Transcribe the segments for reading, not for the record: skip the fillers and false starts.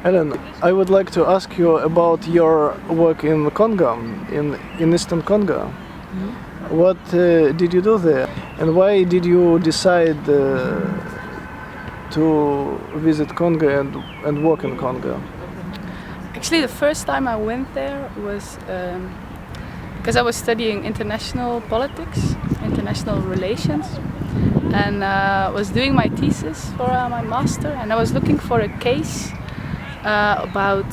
Elien, I would like to ask you about your work in Congo, in Eastern Congo. What did you do there, and why did you decide to visit Congo and work in Congo? Actually, the first time I went there was because I was studying international politics, international relations, and was doing my thesis for my master, and I was looking for a case about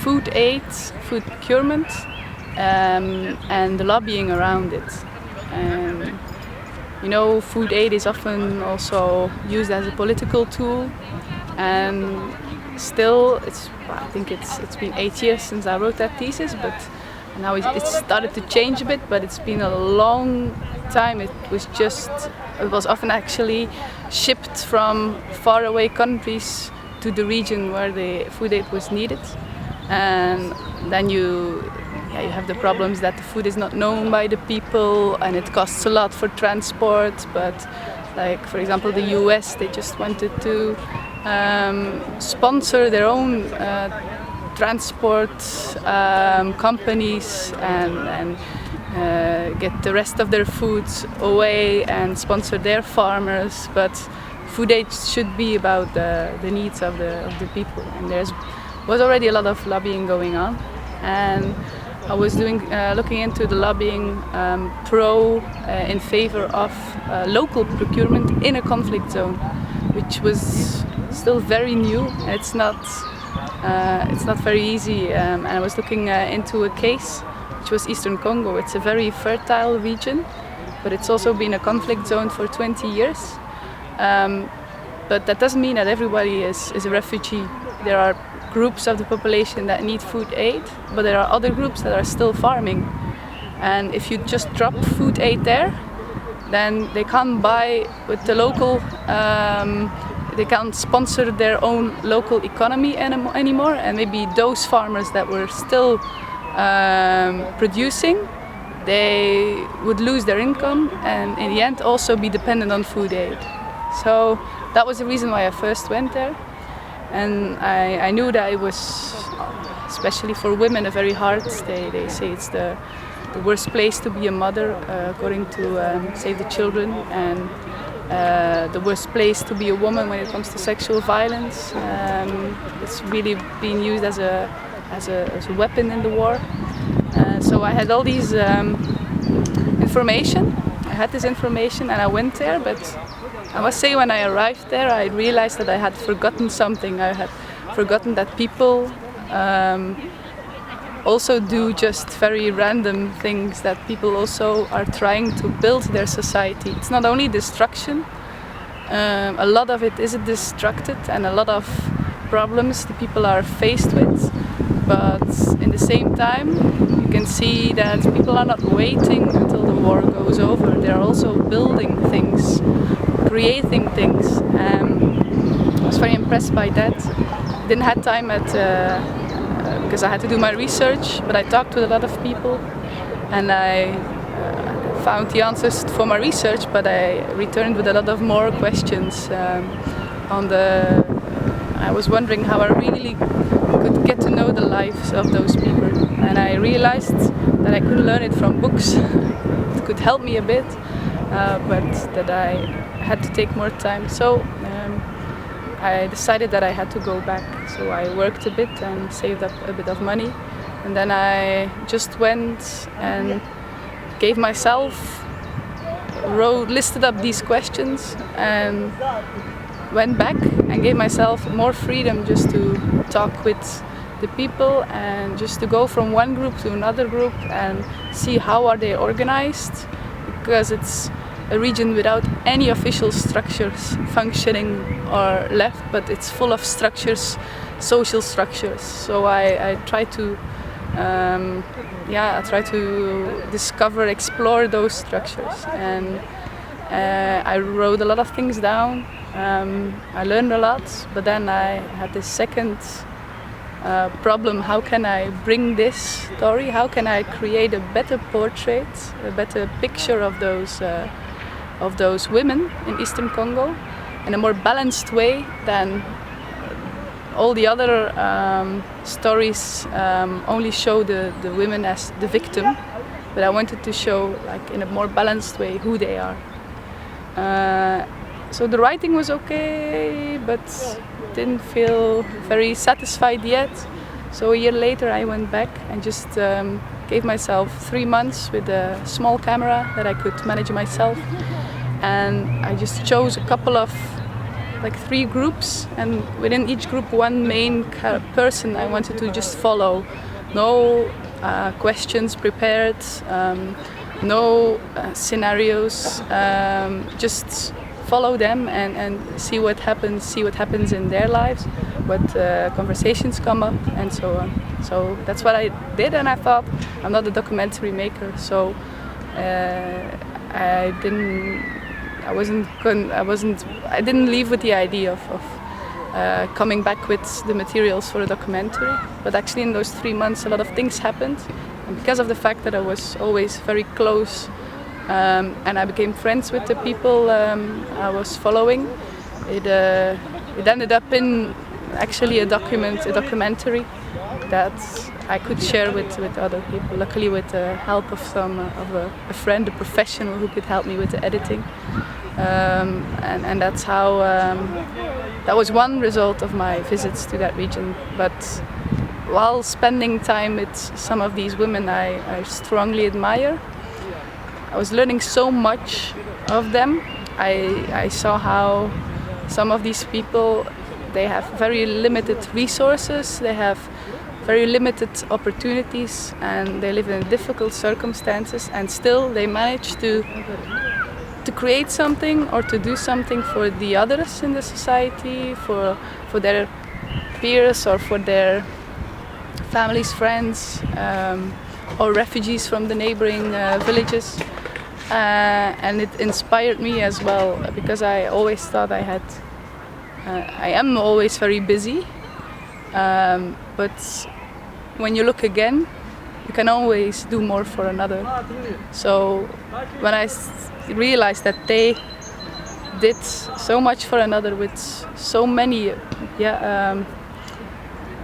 food aid, food procurement, and the lobbying around it. And you know, food aid is often also used as a political tool, and still, I think it's been 8 years since I wrote that thesis, but now it started to change a bit. But it's been a long time. It was often actually shipped from faraway countries to the region where the food aid was needed, and then you have the problems that the food is not known by the people, and it costs a lot for transport. But like, for example, the US, they just wanted to sponsor their own transport companies and get the rest of their foods away and sponsor their farmers. But food aid should be about the needs of the people, and was already a lot of lobbying going on, and I was looking into the lobbying in favor of local procurement in a conflict zone, which was still very new. It's not very easy, and I was looking into a case which was Eastern Congo. It's a very fertile region, but it's also been a conflict zone for 20 years. But that doesn't mean that everybody is a refugee. There are groups of the population that need food aid, but there are other groups that are still farming. And if you just drop food aid there, then they can't buy with the local, they can't sponsor their own local economy anymore. And maybe those farmers that were still producing, they would lose their income and in the end also be dependent on food aid. So that was the reason why I first went there. And I knew that it was, especially for women, a very hard. They say it's the worst place to be a mother, according to Save the Children, and the worst place to be a woman when it comes to sexual violence. It's really being used as a weapon in the war. So I had all these information. I had this information, and I went there, but I must say, when I arrived there, I realized that I had forgotten something. I had forgotten that people also do just very random things, that people also are trying to build their society. It's not only destruction, a lot of it is destructed, and a lot of problems the people are faced with. But in the same time, you can see that people are not waiting until the war goes over. They're also building things, creating things. I was very impressed by that. I didn't have time because I had to do my research, but I talked with a lot of people, and I found the answers for my research, but I returned with a lot of more questions. I was wondering how I really could get to know the lives of those people, and I realized that I couldn't learn it from books. It could help me a bit, but that I had to take more time. So I decided that I had to go back. So I worked a bit and saved up a bit of money, and then I just went and gave myself, listed up these questions, and went back and gave myself more freedom just to talk with the people and just to go from one group to another group and see how are they organized, because it's a region without any official structures functioning or left, but it's full of structures, social structures. So I try to discover, explore those structures, and I wrote a lot of things down. I learned a lot, but then I had this second problem. How can I bring this story? How can I create a better portrait, a better picture of those women in Eastern Congo in a more balanced way than all the other stories only show the women as the victim, but I wanted to show, like, in a more balanced way, who they are. So the writing was okay, but didn't feel very satisfied yet. So a year later I went back and just gave myself 3 months with a small camera that I could manage myself. And I just chose a couple of, like, 3 groups, and within each group one main person I wanted to just follow. No questions prepared, no scenarios, just follow them and see what happens in their lives, what conversations come up, and so on. So that's what I did, and I thought, I'm not a documentary maker, so I didn't leave with the idea of coming back with the materials for a documentary. But actually in those 3 months a lot of things happened, and because of the fact that I was always very close and I became friends with the people I was following, it ended up in actually a documentary that I could share with other people. Luckily, with the help of a friend, a professional who could help me with the editing, and that's how that was one result of my visits to that region. But while spending time with some of these women I strongly admire, I was learning so much of them. I saw how some of these people, they have very limited resources, they have very limited opportunities, and they live in difficult circumstances, and still they manage to create something or to do something for the others in the society, for their peers or for their families, friends, or refugees from the neighboring villages. And it inspired me as well, because I always thought I am always very busy, but when you look again, you can always do more for another. So when I realized that they did so much for another with so many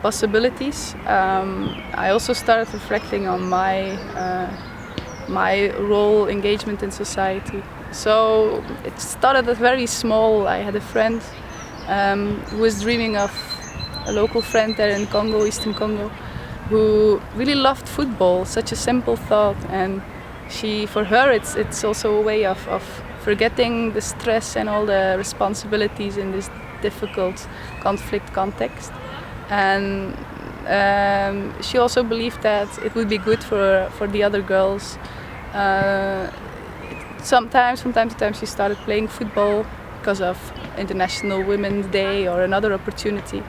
possibilities, I also started reflecting on my role, engagement in society. So it started at very small. I had a friend who was dreaming of a local friend there in Congo, Eastern Congo, who really loved football, such a simple thought. And for her, it's also a way of forgetting the stress and all the responsibilities in this difficult conflict context. And she also believed that it would be good for the other girls. From time to time she started playing football because of International Women's Day or another opportunity.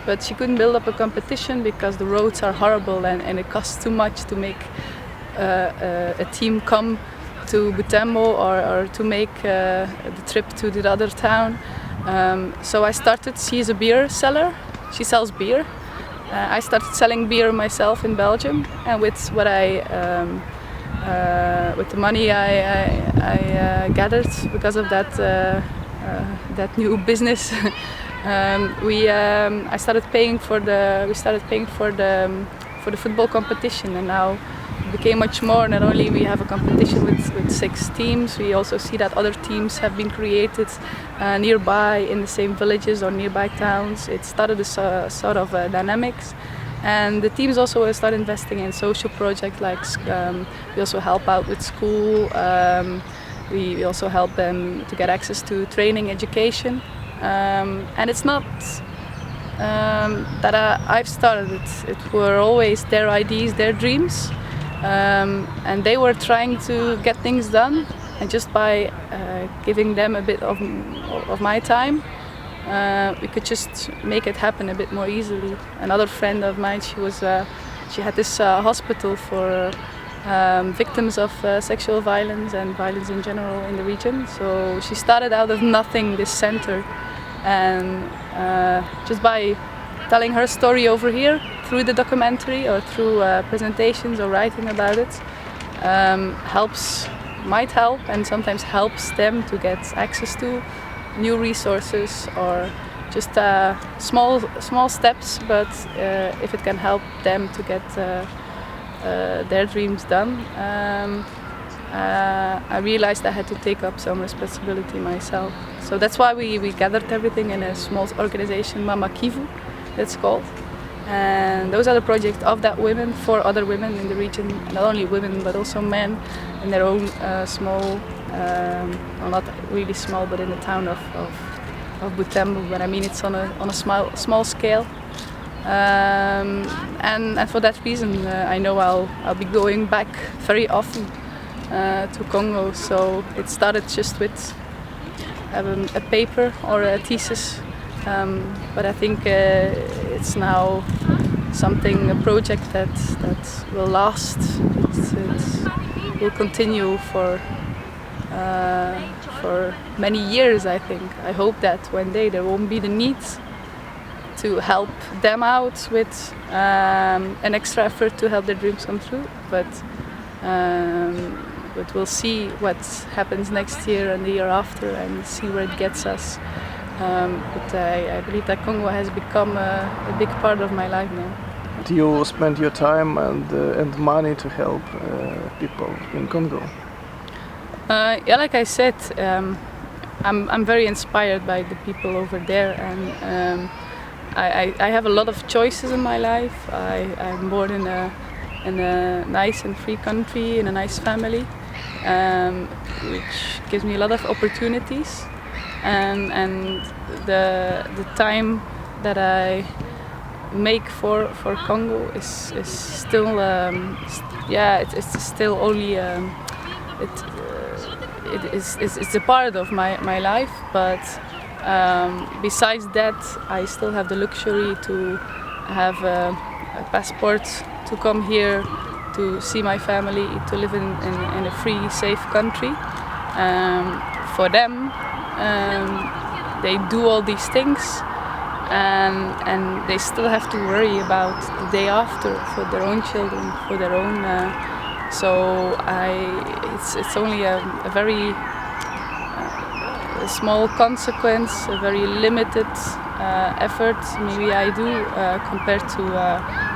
But she couldn't build up a competition because the roads are horrible and it costs too much to make a team come to Butembo or to make the trip to the other town. So I started, she is a beer seller, she sells beer. I started selling beer myself in Belgium, and with what with the money I gathered because of that new business, I started paying for the football competition, and now it became much more. Not only we have a competition with 6 teams, we also see that other teams have been created nearby in the same villages or nearby towns. It started a sort of dynamics. And the teams also start investing in social projects, like we also help out with school. We also help them to get access to training, education. And it's not that I've started it. It were always their ideas, their dreams. And they were trying to get things done. And just by giving them a bit of my time, we could just make it happen a bit more easily. Another friend of mine, she had this hospital for victims of sexual violence and violence in general in the region. So she started out of nothing, this center, and just by telling her story over here through the documentary or through presentations or writing about it, might help and sometimes helps them to get access to new resources or just small steps, but if it can help them to get their dreams done, I realized I had to take up some responsibility myself. So that's why we gathered everything in a small organization, Mama Kivu, that's called. And those are the projects of that women for other women in the region, not only women but also men in their own small, well, not really small, but in the town of Butembo. But I mean it's on a small scale. And for that reason, I know I'll be going back very often to Congo. So it started just with a paper or a thesis, but I think it's now a project that will last. It will continue for many years. I think. I hope that one day there won't be the need to help them out with an extra effort to help their dreams come true, but we'll see what happens next year and the year after and see where it gets us. But I believe that Congo has become a big part of my life now. Do you spend your time and money to help people in Congo? Yeah, like I said, I'm very inspired by the people over there, and I have a lot of choices in my life. I'm born in a nice and free country, in a nice family, which gives me a lot of opportunities. And the time that I make for Congo is still it's still only it's a part of my life, but besides that I still have the luxury to have a passport to come here, to see my family, to live in a free, safe country. For them, they do all these things, and they still have to worry about the day after for their own children, for their own. So it's only a very small consequence, a very limited effort maybe I do compared to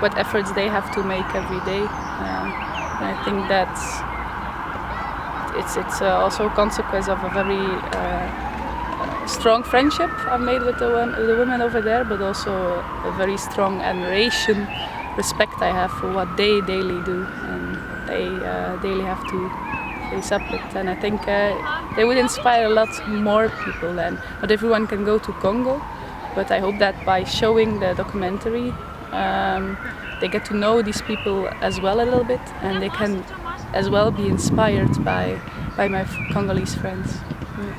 what efforts they have to make every day. And I think that it's also a consequence of a very strong friendship I've made with the women over there, but also a very strong admiration, respect I have for what they daily do, and they daily have to face up with. And I think they would inspire a lot more people. Then not everyone can go to Congo, but I hope that by showing the documentary, they get to know these people as well a little bit, and they can as well be inspired by my Congolese friends.